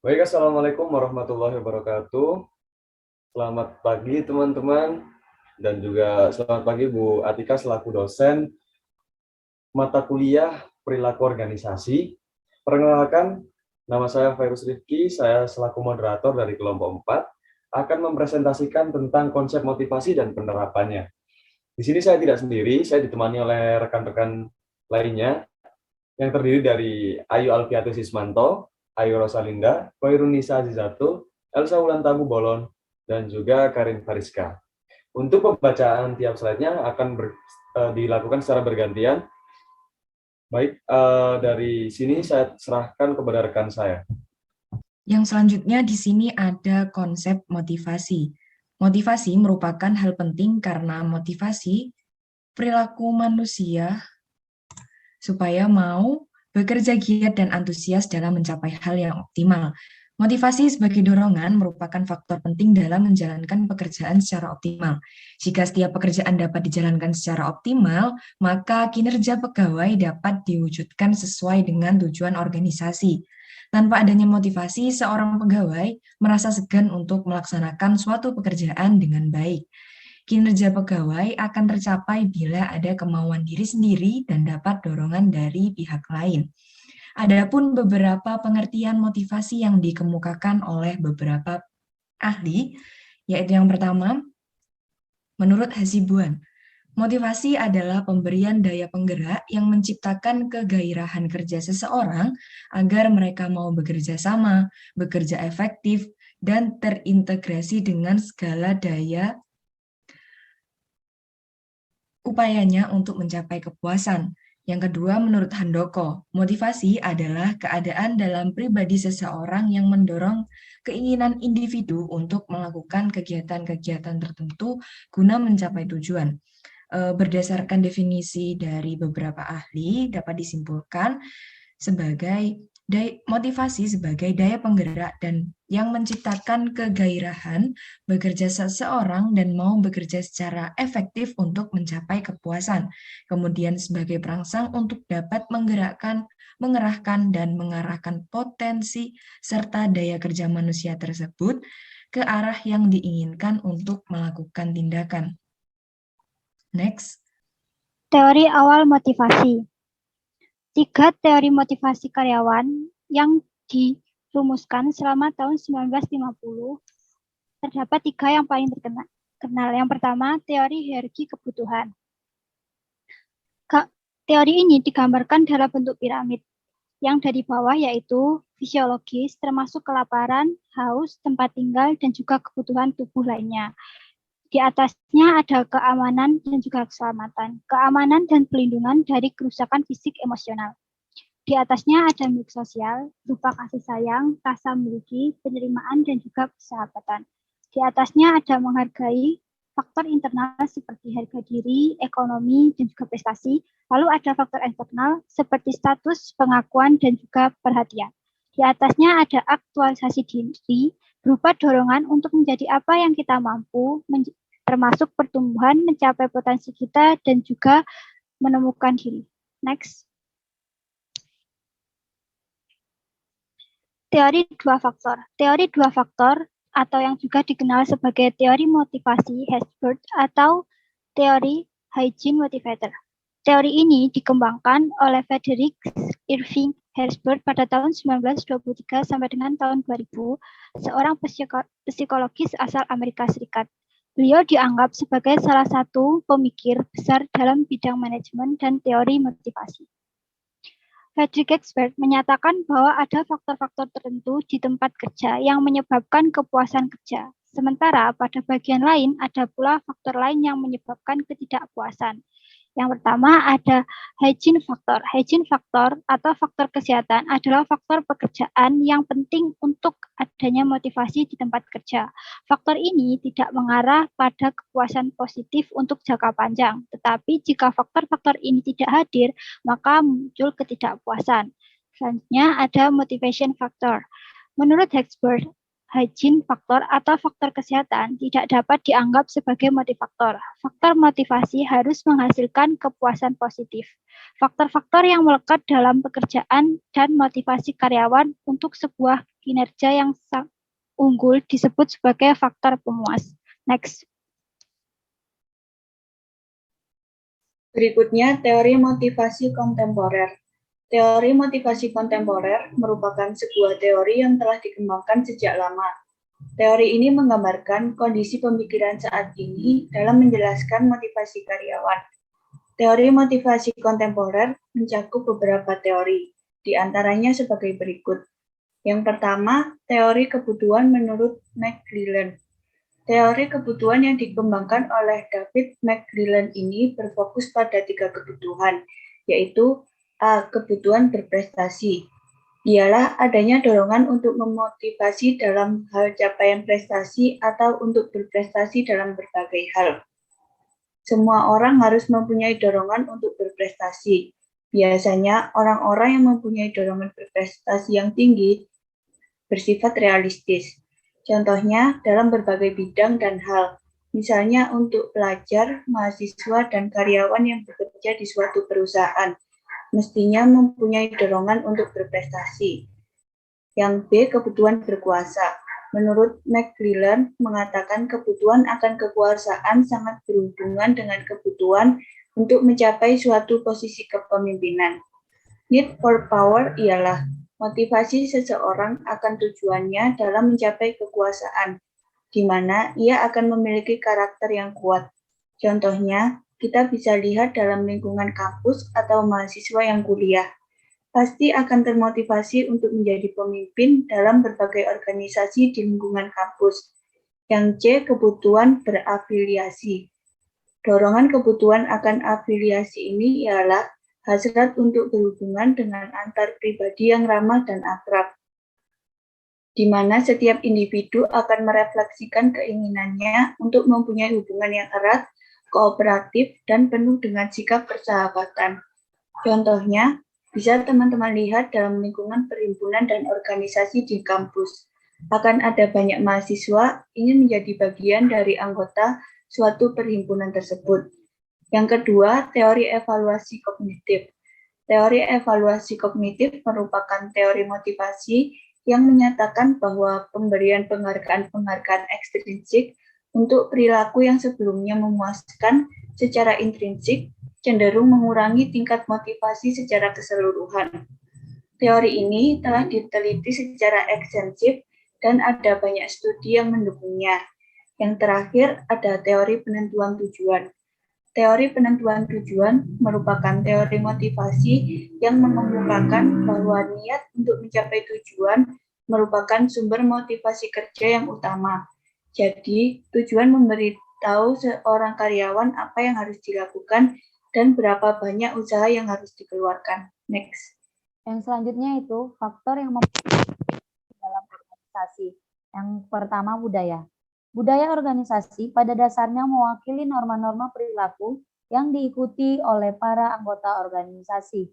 Baik, Assalamualaikum warahmatullahi wabarakatuh. Selamat pagi teman-teman, dan juga selamat pagi Bu Atika selaku dosen mata kuliah perilaku organisasi. Perkenalkan, nama saya Fairuz Rifki, saya selaku moderator dari kelompok 4 akan mempresentasikan tentang konsep motivasi dan penerapannya. Di sini saya tidak sendiri, saya ditemani oleh rekan-rekan lainnya yang terdiri dari Ayu Alfiati Sismanto, Ayu Rosalinda, Koirunisa Azizatul, Elsa Wulantabu Bolon, dan juga Karin Fariska. Untuk pembacaan tiap slide-nya akan dilakukan secara bergantian. Baik, dari sini saya serahkan kepada rekan saya. Yang selanjutnya di sini ada konsep motivasi. Motivasi merupakan hal penting karena motivasi perilaku manusia supaya mau bekerja giat dan antusias dalam mencapai hal yang optimal. Motivasi sebagai dorongan merupakan faktor penting dalam menjalankan pekerjaan secara optimal. Jika setiap pekerjaan dapat dijalankan secara optimal, maka kinerja pegawai dapat diwujudkan sesuai dengan tujuan organisasi. Tanpa adanya motivasi, seorang pegawai merasa segan untuk melaksanakan suatu pekerjaan dengan baik. Kinerja pegawai akan tercapai bila ada kemauan diri sendiri dan dapat dorongan dari pihak lain. Adapun beberapa pengertian motivasi yang dikemukakan oleh beberapa ahli, yaitu yang pertama, menurut Hasibuan, motivasi adalah pemberian daya penggerak yang menciptakan kegairahan kerja seseorang agar mereka mau bekerja sama, bekerja efektif, dan terintegrasi dengan segala daya upayanya untuk mencapai kepuasan. Yang kedua, menurut Handoko, motivasi adalah keadaan dalam pribadi seseorang yang mendorong keinginan individu untuk melakukan kegiatan-kegiatan tertentu guna mencapai tujuan. Berdasarkan definisi dari beberapa ahli, dapat disimpulkan sebagai motivasi sebagai daya penggerak dan yang menciptakan kegairahan bekerja seseorang dan mau bekerja secara efektif untuk mencapai kepuasan. Kemudian sebagai perangsang untuk dapat mengerahkan dan mengarahkan potensi serta daya kerja manusia tersebut ke arah yang diinginkan untuk melakukan tindakan. Next. Teori awal motivasi. 3 teori motivasi karyawan yang dirumuskan selama tahun 1950. Terdapat 3 yang paling terkenal. Yang pertama, teori hierarki kebutuhan. Teori ini digambarkan dalam bentuk piramid. Yang dari bawah yaitu fisiologis, termasuk kelaparan, haus, tempat tinggal, dan juga kebutuhan tubuh lainnya. Di atasnya ada keamanan dan juga keselamatan. Keamanan dan pelindungan dari kerusakan fisik emosional. Di atasnya ada milik sosial, berupa kasih sayang, rasa memiliki, penerimaan, dan juga persahabatan. Di atasnya ada menghargai, faktor internal seperti harga diri, ekonomi, dan juga prestasi. Lalu ada faktor eksternal seperti status, pengakuan, dan juga perhatian. Di atasnya ada aktualisasi diri, berupa dorongan untuk menjadi apa yang kita mampu, termasuk pertumbuhan, mencapai potensi kita, dan juga menemukan diri. Next. Teori dua faktor. Teori dua faktor atau yang juga dikenal sebagai teori motivasi Herzberg atau teori hygiene motivator. Teori ini dikembangkan oleh Frederick Irving Herzberg pada tahun 1923 sampai dengan tahun 2000, seorang psikologis asal Amerika Serikat. Beliau dianggap sebagai salah satu pemikir besar dalam bidang manajemen dan teori motivasi. Frederick Herzberg menyatakan bahwa ada faktor-faktor tertentu di tempat kerja yang menyebabkan kepuasan kerja. Sementara pada bagian lain ada pula faktor lain yang menyebabkan ketidakpuasan. Yang pertama ada hygiene factor. Hygiene factor atau faktor kesehatan adalah faktor pekerjaan yang penting untuk adanya motivasi di tempat kerja. Faktor ini tidak mengarah pada kepuasan positif untuk jangka panjang. Tetapi jika faktor-faktor ini tidak hadir, maka muncul ketidakpuasan. Selanjutnya ada motivation factor. Menurut Herzberg, hygiene faktor atau faktor kesehatan tidak dapat dianggap sebagai motivator. Faktor motivasi harus menghasilkan kepuasan positif. Faktor-faktor yang melekat dalam pekerjaan dan motivasi karyawan untuk sebuah kinerja yang unggul disebut sebagai faktor pemuas. Next. Berikutnya, teori motivasi kontemporer. Teori motivasi kontemporer merupakan sebuah teori yang telah dikembangkan sejak lama. Teori ini menggambarkan kondisi pemikiran saat ini dalam menjelaskan motivasi karyawan. Teori motivasi kontemporer mencakup beberapa teori, di antaranya sebagai berikut. Yang pertama, teori kebutuhan menurut McClelland. Teori kebutuhan yang dikembangkan oleh David McClelland ini berfokus pada 3 kebutuhan, yaitu A. Kebutuhan berprestasi. Ialah adanya dorongan untuk memotivasi dalam hal capaian prestasi atau untuk berprestasi dalam berbagai hal. Semua orang harus mempunyai dorongan untuk berprestasi. Biasanya, orang-orang yang mempunyai dorongan berprestasi yang tinggi bersifat realistis. Contohnya, dalam berbagai bidang dan hal. Misalnya untuk pelajar, mahasiswa, dan karyawan yang bekerja di suatu perusahaan. Mestinya mempunyai dorongan untuk berprestasi. Yang B, kebutuhan berkuasa. Menurut McClelland mengatakan kebutuhan akan kekuasaan sangat berhubungan dengan kebutuhan untuk mencapai suatu posisi kepemimpinan. Need for power ialah motivasi seseorang akan tujuannya dalam mencapai kekuasaan, di mana ia akan memiliki karakter yang kuat. Contohnya, kita bisa lihat dalam lingkungan kampus atau mahasiswa yang kuliah. Pasti akan termotivasi untuk menjadi pemimpin dalam berbagai organisasi di lingkungan kampus. Yang C, kebutuhan berafiliasi. Dorongan kebutuhan akan afiliasi ini ialah hasrat untuk berhubungan dengan antar pribadi yang ramah dan akrab, di mana setiap individu akan merefleksikan keinginannya untuk mempunyai hubungan yang erat, kooperatif, dan penuh dengan sikap persahabatan. Contohnya, bisa teman-teman lihat dalam lingkungan perhimpunan dan organisasi di kampus. Akan ada banyak mahasiswa ingin menjadi bagian dari anggota suatu perhimpunan tersebut. Yang kedua, teori evaluasi kognitif. Teori evaluasi kognitif merupakan teori motivasi yang menyatakan bahwa pemberian penghargaan-penghargaan ekstrinsik untuk perilaku yang sebelumnya memuaskan secara intrinsik cenderung mengurangi tingkat motivasi secara keseluruhan. Teori ini telah diteliti secara ekstensif dan ada banyak studi yang mendukungnya. Yang terakhir ada teori penentuan tujuan. Teori penentuan tujuan merupakan teori motivasi yang mengemukakan bahwa niat untuk mencapai tujuan merupakan sumber motivasi kerja yang utama. Jadi, tujuan memberitahu seorang karyawan apa yang harus dilakukan dan berapa banyak usaha yang harus dikeluarkan. Next. Yang selanjutnya itu faktor yang mempengaruhi dalam organisasi. Yang pertama, budaya. Budaya organisasi pada dasarnya mewakili norma-norma perilaku yang diikuti oleh para anggota organisasi.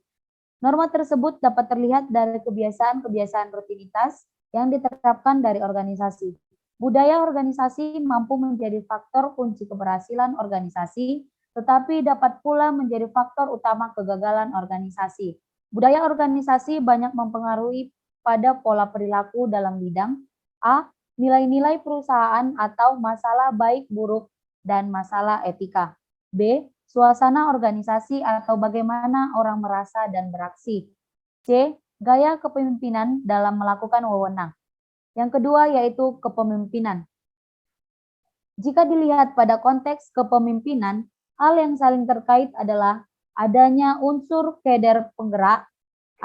Norma tersebut dapat terlihat dari kebiasaan-kebiasaan rutinitas yang diterapkan dari organisasi. Budaya organisasi mampu menjadi faktor kunci keberhasilan organisasi, tetapi dapat pula menjadi faktor utama kegagalan organisasi. Budaya organisasi banyak mempengaruhi pada pola perilaku dalam bidang A. Nilai-nilai perusahaan atau masalah baik buruk dan masalah etika. B. Suasana organisasi atau bagaimana orang merasa dan beraksi. C. Gaya kepemimpinan dalam melakukan wewenang. Yang kedua yaitu kepemimpinan. Jika dilihat pada konteks kepemimpinan, hal yang saling terkait adalah adanya unsur keder penggerak,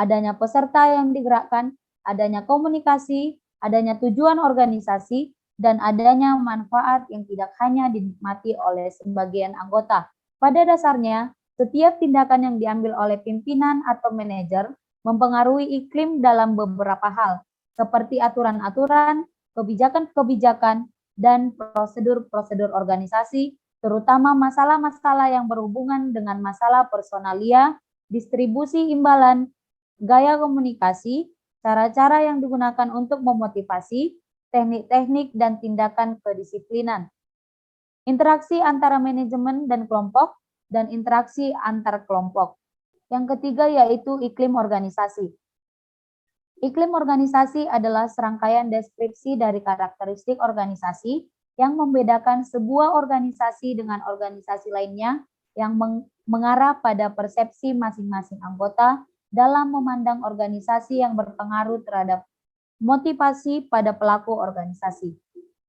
adanya peserta yang digerakkan, adanya komunikasi, adanya tujuan organisasi, dan adanya manfaat yang tidak hanya dinikmati oleh sebagian anggota. Pada dasarnya, setiap tindakan yang diambil oleh pimpinan atau manajer mempengaruhi iklim dalam beberapa hal, seperti aturan-aturan, kebijakan-kebijakan, dan prosedur-prosedur organisasi, terutama masalah-masalah yang berhubungan dengan masalah personalia, distribusi imbalan, gaya komunikasi, cara-cara yang digunakan untuk memotivasi, teknik-teknik dan tindakan kedisiplinan. Interaksi antara manajemen dan kelompok, dan interaksi antar kelompok. Yang ketiga yaitu iklim organisasi. Iklim organisasi adalah serangkaian deskripsi dari karakteristik organisasi yang membedakan sebuah organisasi dengan organisasi lainnya yang mengarah pada persepsi masing-masing anggota dalam memandang organisasi yang berpengaruh terhadap motivasi pada pelaku organisasi.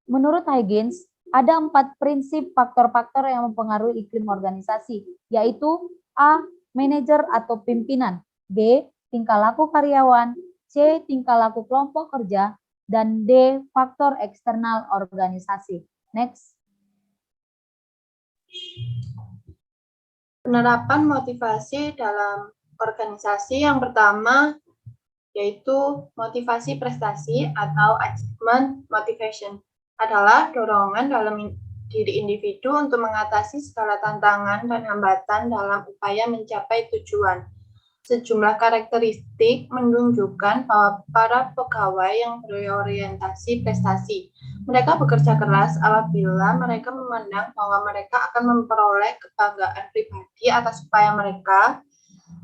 Menurut Huygens, ada 4 prinsip faktor-faktor yang mempengaruhi iklim organisasi, yaitu A. Manajer atau pimpinan, B. Tingkah laku karyawan, C. Tingkah laku kelompok kerja, dan D. Faktor eksternal organisasi. Next. Penerapan motivasi dalam organisasi yang pertama yaitu motivasi prestasi atau achievement motivation adalah dorongan dalam diri individu untuk mengatasi segala tantangan dan hambatan dalam upaya mencapai tujuan. Sejumlah karakteristik menunjukkan bahwa para pegawai yang berorientasi prestasi. Mereka bekerja keras apabila mereka memandang bahwa mereka akan memperoleh kebanggaan pribadi atas upaya mereka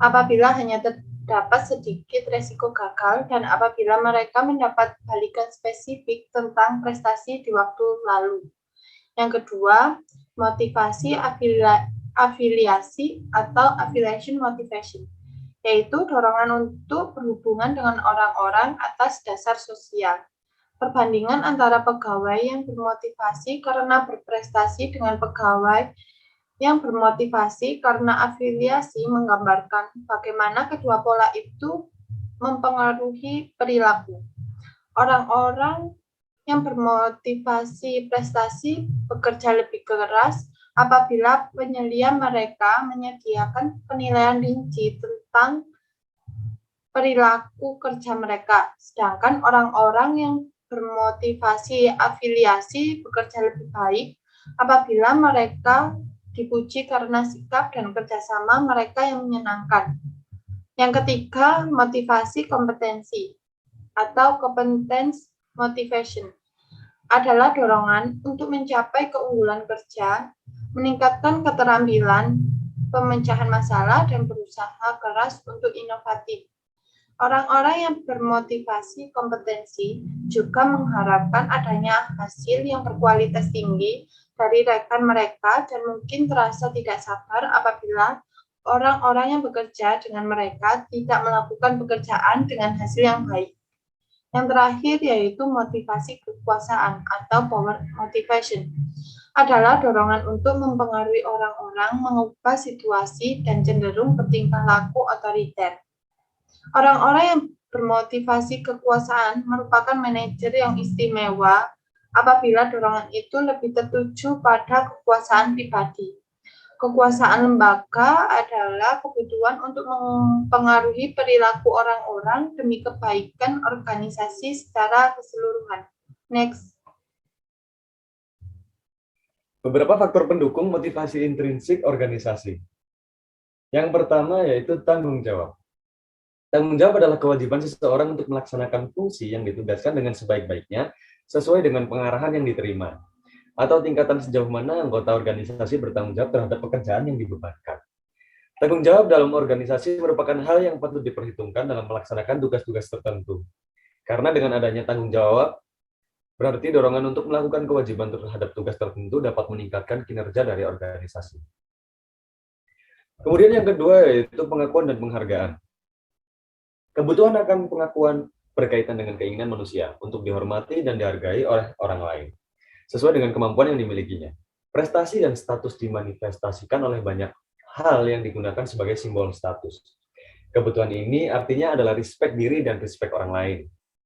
apabila hanya terdapat sedikit resiko gagal dan apabila mereka mendapat balikan spesifik tentang prestasi di waktu lalu. Yang kedua, motivasi afiliasi atau affiliation motivation, yaitu dorongan untuk berhubungan dengan orang-orang atas dasar sosial. Perbandingan antara pegawai yang bermotivasi karena berprestasi dengan pegawai yang bermotivasi karena afiliasi menggambarkan bagaimana kedua pola itu mempengaruhi perilaku. Orang-orang yang bermotivasi prestasi bekerja lebih keras apabila penyelia mereka menyediakan penilaian rinci tentang perilaku kerja mereka, sedangkan orang-orang yang bermotivasi afiliasi bekerja lebih baik apabila mereka dipuji karena sikap dan kerjasama mereka yang menyenangkan. Yang ketiga, motivasi kompetensi atau competence motivation adalah dorongan untuk mencapai keunggulan kerja, meningkatkan keterampilan, pemecahan masalah, dan berusaha keras untuk inovatif. Orang-orang yang bermotivasi kompetensi juga mengharapkan adanya hasil yang berkualitas tinggi dari rekan mereka dan mungkin terasa tidak sabar apabila orang-orang yang bekerja dengan mereka tidak melakukan pekerjaan dengan hasil yang baik. Yang terakhir yaitu motivasi kekuasaan atau power motivation adalah dorongan untuk mempengaruhi orang-orang mengubah situasi dan cenderung bertingkah laku otoriter. Orang-orang yang bermotivasi kekuasaan merupakan manajer yang istimewa apabila dorongan itu lebih tertuju pada kekuasaan pribadi. Kekuasaan lembaga adalah kebutuhan untuk mempengaruhi perilaku orang-orang demi kebaikan organisasi secara keseluruhan. Next. Beberapa faktor pendukung motivasi intrinsik organisasi. Yang pertama yaitu tanggung jawab. Tanggung jawab adalah kewajiban seseorang untuk melaksanakan fungsi yang ditugaskan dengan sebaik-baiknya sesuai dengan pengarahan yang diterima, atau tingkatan sejauh mana anggota organisasi bertanggung jawab terhadap pekerjaan yang dibebankan. Tanggung jawab dalam organisasi merupakan hal yang patut diperhitungkan dalam melaksanakan tugas-tugas tertentu. Karena dengan adanya tanggung jawab, berarti dorongan untuk melakukan kewajiban terhadap tugas tertentu dapat meningkatkan kinerja dari organisasi. Kemudian yang kedua yaitu pengakuan dan penghargaan. Kebutuhan akan pengakuan berkaitan dengan keinginan manusia untuk dihormati dan dihargai oleh orang lain, sesuai dengan kemampuan yang dimilikinya. Prestasi dan status dimanifestasikan oleh banyak hal yang digunakan sebagai simbol status. Kebutuhan ini artinya adalah respect diri dan respect orang lain.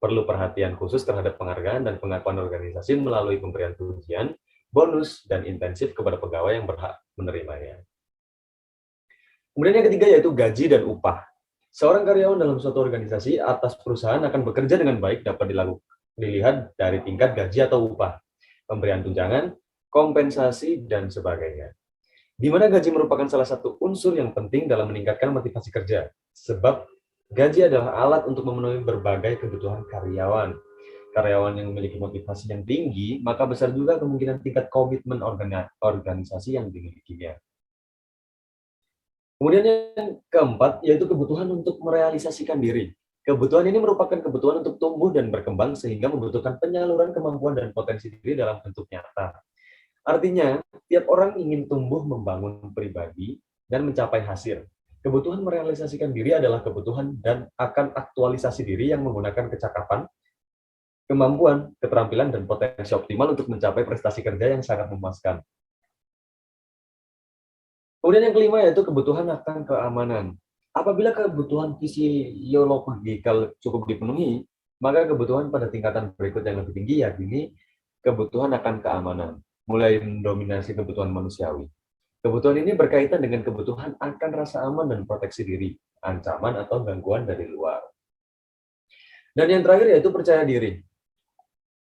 Perlu perhatian khusus terhadap penghargaan dan pengakuan organisasi melalui pemberian pujian, bonus, dan intensif kepada pegawai yang berhak menerimanya. Kemudian yang ketiga yaitu gaji dan upah. Seorang karyawan dalam suatu organisasi atas perusahaan akan bekerja dengan baik dapat dilihat dari tingkat gaji atau upah, pemberian tunjangan, kompensasi, dan sebagainya. Di mana gaji merupakan salah satu unsur yang penting dalam meningkatkan motivasi kerja, sebab gaji adalah alat untuk memenuhi berbagai kebutuhan karyawan. karyawan yang memiliki motivasi yang tinggi, maka besar juga kemungkinan tingkat komitmen organisasi yang dimilikinya. Kemudian yang keempat, yaitu kebutuhan untuk merealisasikan diri. Kebutuhan ini merupakan kebutuhan untuk tumbuh dan berkembang sehingga membutuhkan penyaluran kemampuan dan potensi diri dalam bentuk nyata. Artinya, tiap orang ingin tumbuh membangun pribadi dan mencapai hasil. Kebutuhan merealisasikan diri adalah kebutuhan dan akan aktualisasi diri yang menggunakan kecakapan, kemampuan, keterampilan, dan potensi optimal untuk mencapai prestasi kerja yang sangat memuaskan. Kemudian yang kelima yaitu kebutuhan akan keamanan. Apabila kebutuhan fisiologikal cukup dipenuhi, maka kebutuhan pada tingkatan berikut yang lebih tinggi yakni kebutuhan akan keamanan, mulai mendominasi kebutuhan manusiawi. Kebutuhan ini berkaitan dengan kebutuhan akan rasa aman dan proteksi diri, ancaman atau gangguan dari luar. Dan yang terakhir yaitu percaya diri.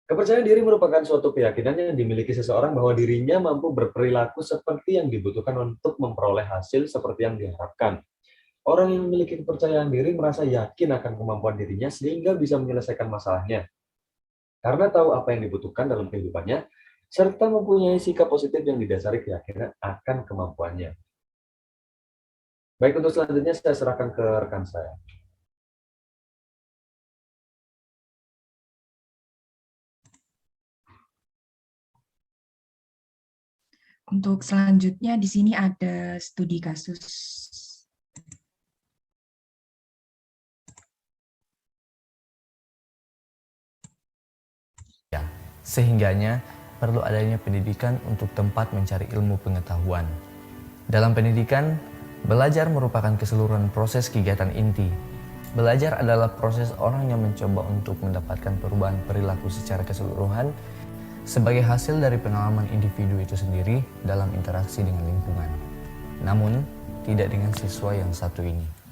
Kepercayaan diri merupakan suatu keyakinan yang dimiliki seseorang bahwa dirinya mampu berperilaku seperti yang dibutuhkan untuk memperoleh hasil seperti yang diharapkan. Orang yang memiliki kepercayaan diri merasa yakin akan kemampuan dirinya sehingga bisa menyelesaikan masalahnya. Karena tahu apa yang dibutuhkan dalam kehidupannya, serta mempunyai sikap positif yang didasari keyakinan akan kemampuannya. Baik, untuk selanjutnya saya serahkan ke rekan saya. Untuk selanjutnya di sini ada studi kasus. Sehingganya perlu adanya pendidikan untuk tempat mencari ilmu pengetahuan. Dalam pendidikan, belajar merupakan keseluruhan proses kegiatan inti. Belajar adalah proses orang yang mencoba untuk mendapatkan perubahan perilaku secara keseluruhan sebagai hasil dari pengalaman individu itu sendiri dalam interaksi dengan lingkungan. Namun, tidak dengan siswa yang satu ini.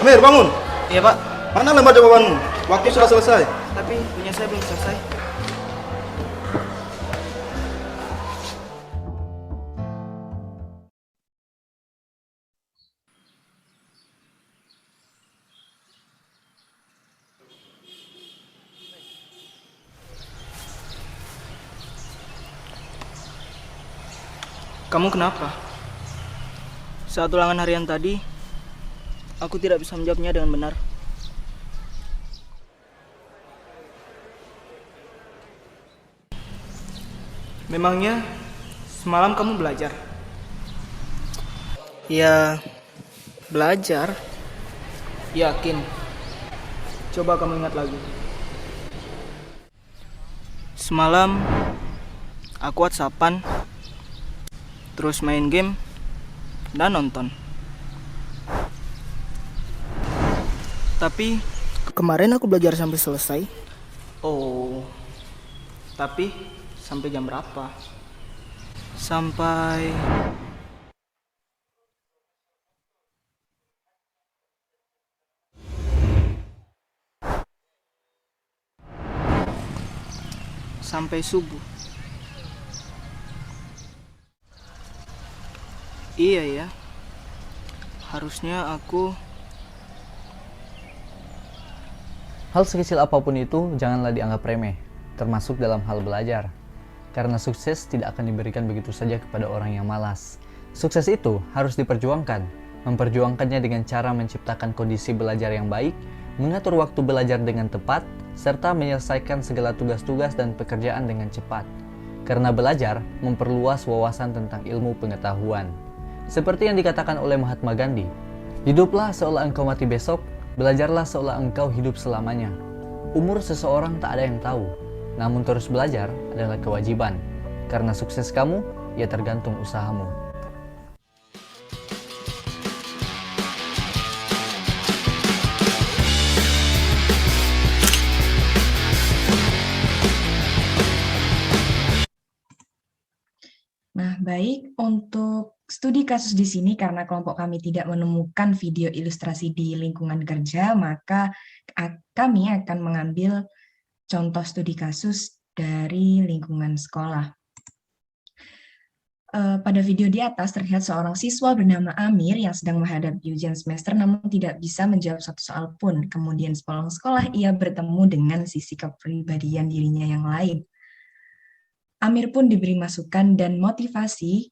Amir, bangun. Iya, Pak. Mana lembar jawabanmu? Waktu sudah selesai. Tapi punya saya belum selesai. Kamu kenapa? Saat ulangan harian tadi, aku tidak bisa menjawabnya dengan benar. Memangnya semalam kamu belajar? Ya, belajar. Yakin? Coba kamu ingat lagi. Semalam aku WhatsAppan, terus main game dan nonton. Tapi kemarin aku belajar sampai selesai. Oh, tapi sampai jam berapa? Sampai sampai subuh. Iya ya, harusnya aku... Hal sekecil apapun itu janganlah dianggap remeh, termasuk dalam hal belajar. Karena sukses tidak akan diberikan begitu saja kepada orang yang malas. Sukses itu harus diperjuangkan. Memperjuangkannya dengan cara menciptakan kondisi belajar yang baik, mengatur waktu belajar dengan tepat, serta menyelesaikan segala tugas-tugas dan pekerjaan dengan cepat. Karena belajar memperluas wawasan tentang ilmu pengetahuan. Seperti yang dikatakan oleh Mahatma Gandhi, hiduplah seolah engkau mati besok, belajarlah seolah engkau hidup selamanya. Umur seseorang tak ada yang tahu, namun terus belajar adalah kewajiban. Karena sukses kamu, ya tergantung usahamu. Nah, baik, untuk studi kasus di sini karena kelompok kami tidak menemukan video ilustrasi di lingkungan kerja, maka kami akan mengambil contoh studi kasus dari lingkungan sekolah. Pada video di atas terlihat seorang siswa bernama Amir yang sedang menghadapi ujian semester namun tidak bisa menjawab satu soal pun. Kemudian sepulang sekolah ia bertemu dengan sisi kepribadian dirinya yang lain. Amir pun diberi masukan dan motivasi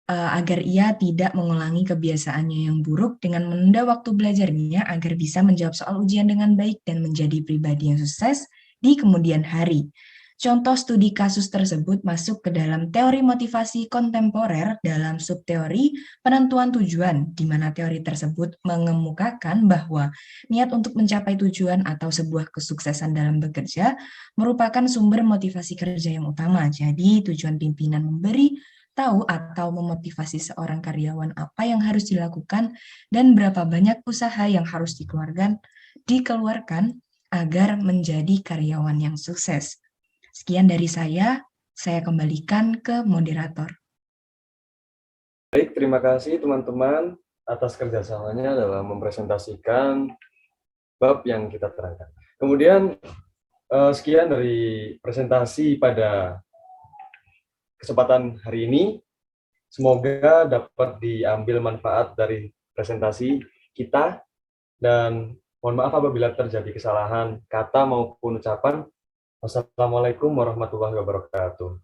agar ia tidak mengulangi kebiasaannya yang buruk dengan menunda waktu belajarnya agar bisa menjawab soal ujian dengan baik dan menjadi pribadi yang sukses di kemudian hari. Contoh studi kasus tersebut masuk ke dalam teori motivasi kontemporer dalam subteori penentuan tujuan, di mana teori tersebut mengemukakan bahwa niat untuk mencapai tujuan atau sebuah kesuksesan dalam bekerja merupakan sumber motivasi kerja yang utama. Jadi tujuan pimpinan memberi tahu atau memotivasi seorang karyawan apa yang harus dilakukan dan berapa banyak usaha yang harus dikeluarkan agar menjadi karyawan yang sukses. Sekian dari saya kembalikan ke moderator. Baik, terima kasih teman-teman atas kerjasamanya dalam mempresentasikan bab yang kita terangkan. Kemudian, sekian dari presentasi pada kesempatan hari ini. Semoga dapat diambil manfaat dari presentasi kita, dan mohon maaf apabila terjadi kesalahan kata maupun ucapan. Wassalamualaikum warahmatullahi wabarakatuh.